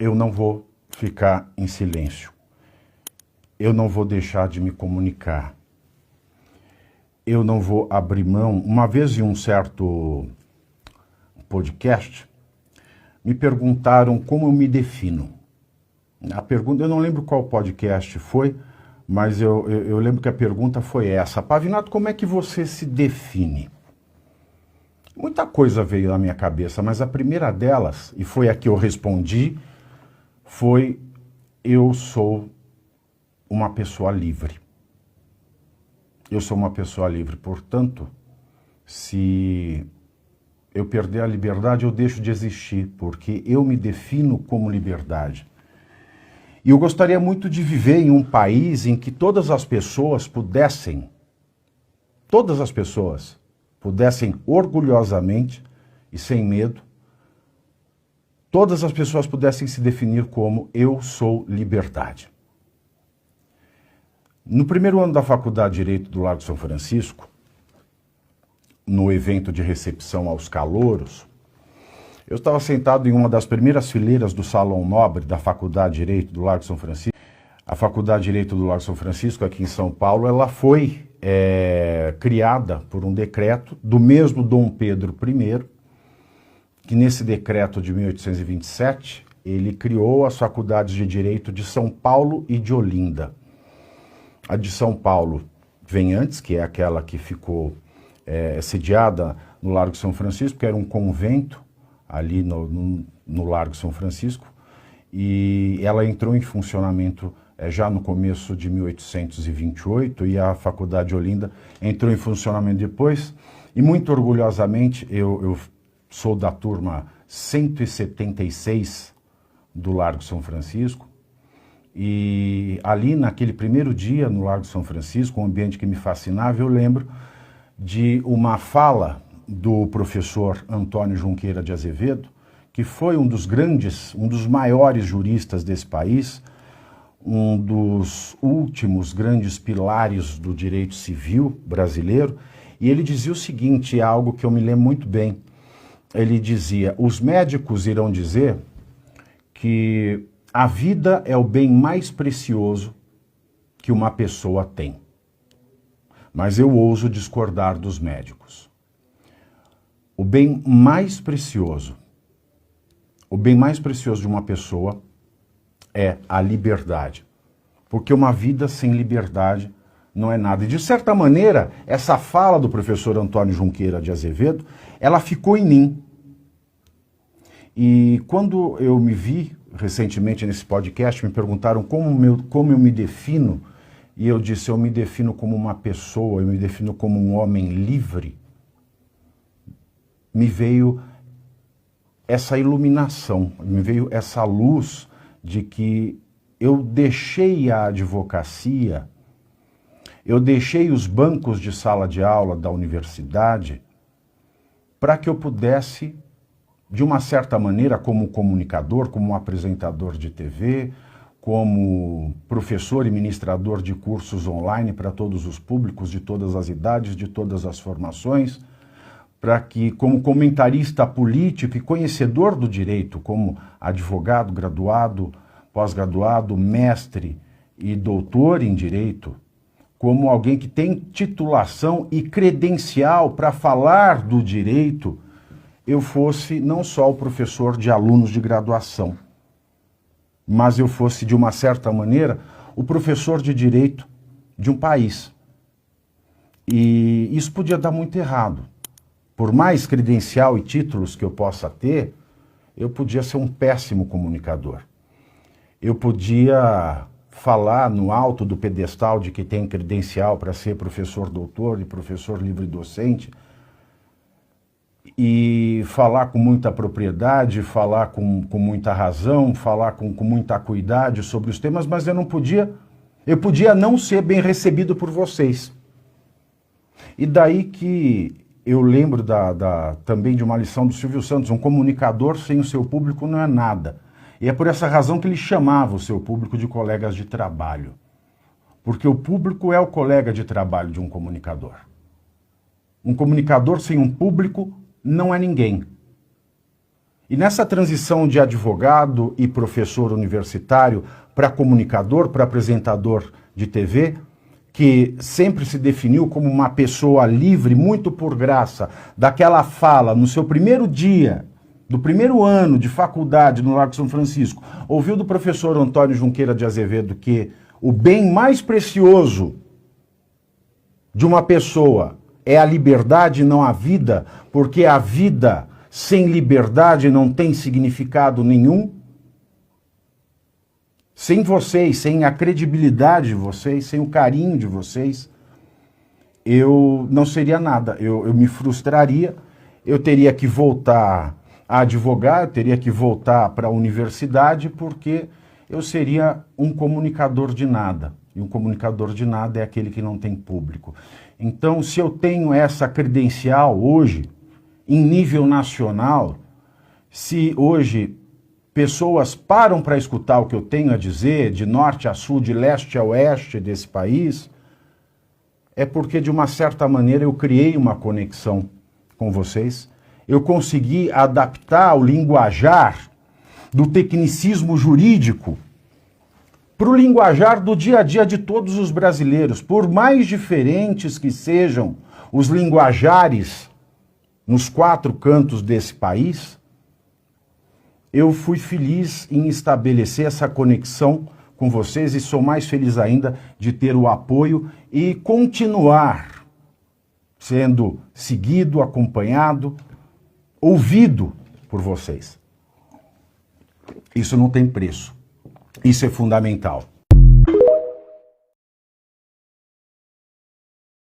eu não vou ficar em silêncio. Eu não vou deixar de me comunicar. Eu não vou abrir mão. Uma vez em um certo podcast, me perguntaram como eu me defino. A pergunta, eu não lembro qual podcast foi, mas eu lembro que a pergunta foi essa. Pavinato, como é que você se define? Muita coisa veio na minha cabeça, mas a primeira delas, e foi a que eu respondi, foi: eu sou uma pessoa livre. Eu sou uma pessoa livre, portanto, se eu perder a liberdade, eu deixo de existir, porque eu me defino como liberdade. E eu gostaria muito de viver em um país em que todas as pessoas pudessem orgulhosamente e sem medo, todas as pessoas pudessem se definir como: eu sou liberdade. No primeiro ano da Faculdade de Direito do Largo São Francisco, no evento de recepção aos calouros, eu estava sentado em uma das primeiras fileiras do Salão Nobre da Faculdade de Direito do Largo São Francisco. A Faculdade de Direito do Largo São Francisco, aqui em São Paulo, ela foi criada por um decreto do mesmo Dom Pedro I, que nesse decreto de 1827, ele criou as faculdades de Direito de São Paulo e de Olinda. A de São Paulo vem antes, que é aquela que ficou sediada no Largo São Francisco, que era um convento ali no Largo São Francisco, e ela entrou em funcionamento já no começo de 1828, e a Faculdade de Olinda entrou em funcionamento depois, e muito orgulhosamente eu sou da turma 176 do Largo São Francisco, e ali naquele primeiro dia no Largo São Francisco, um ambiente que me fascinava, eu lembro de uma fala do professor Antônio Junqueira de Azevedo, que foi um dos maiores juristas desse país, um dos últimos grandes pilares do direito civil brasileiro, e ele dizia o seguinte, é algo que eu me lembro muito bem. Ele dizia: os médicos irão dizer que a vida é o bem mais precioso que uma pessoa tem. Mas eu ouso discordar dos médicos. O bem mais precioso de uma pessoa é a liberdade. Porque uma vida sem liberdade não é nada. E de certa maneira, essa fala do professor Antônio Junqueira de Azevedo, ela ficou em mim. E quando eu me vi recentemente nesse podcast, me perguntaram como eu me defino, e eu disse: eu me defino como uma pessoa, eu me defino como um homem livre. Me veio essa iluminação, me veio essa luz de que eu deixei a advocacia, eu deixei os bancos de sala de aula da universidade para que eu pudesse, de uma certa maneira, como comunicador, como apresentador de TV, como professor e ministrador de cursos online para todos os públicos, de todas as idades, de todas as formações, para que, como comentarista político e conhecedor do direito, como advogado, graduado, pós-graduado, mestre e doutor em direito, como alguém que tem titulação e credencial para falar do direito, eu fosse não só o professor de alunos de graduação, mas eu fosse, de uma certa maneira, o professor de direito de um país. E isso podia dar muito errado. Por mais credencial e títulos que eu possa ter, eu podia ser um péssimo comunicador. Eu podia falar no alto do pedestal de que tem credencial para ser professor doutor e professor livre-docente, e falar com muita propriedade, falar com muita razão, falar com muita acuidade sobre os temas, mas eu podia não ser bem recebido por vocês. E daí que eu lembro também de uma lição do Silvio Santos: um comunicador sem o seu público não é nada. E é por essa razão que ele chamava o seu público de colegas de trabalho. Porque o público é o colega de trabalho de um comunicador. Um comunicador sem um público não é ninguém. E nessa transição de advogado e professor universitário para comunicador, para apresentador de TV, que sempre se definiu como uma pessoa livre, muito por graça, daquela fala no seu primeiro dia, do primeiro ano de faculdade no Largo São Francisco, ouviu do professor Antônio Junqueira de Azevedo que o bem mais precioso de uma pessoa é a liberdade e não a vida, porque a vida sem liberdade não tem significado nenhum. Sem vocês, sem a credibilidade de vocês, sem o carinho de vocês, eu não seria nada. Eu me frustraria, eu teria que voltar a advogar, eu teria que voltar para a universidade, porque eu seria um comunicador de nada. E um comunicador de nada é aquele que não tem público. Então, se eu tenho essa credencial hoje, em nível nacional, se hoje pessoas param para escutar o que eu tenho a dizer, de norte a sul, de leste a oeste desse país, é porque, de uma certa maneira, eu criei uma conexão com vocês. Eu consegui adaptar o linguajar do tecnicismo jurídico para o linguajar do dia a dia de todos os brasileiros. Por mais diferentes que sejam os linguajares nos quatro cantos desse país, eu fui feliz em estabelecer essa conexão com vocês e sou mais feliz ainda de ter o apoio e continuar sendo seguido, acompanhado, ouvido por vocês. Isso não tem preço. Isso é fundamental.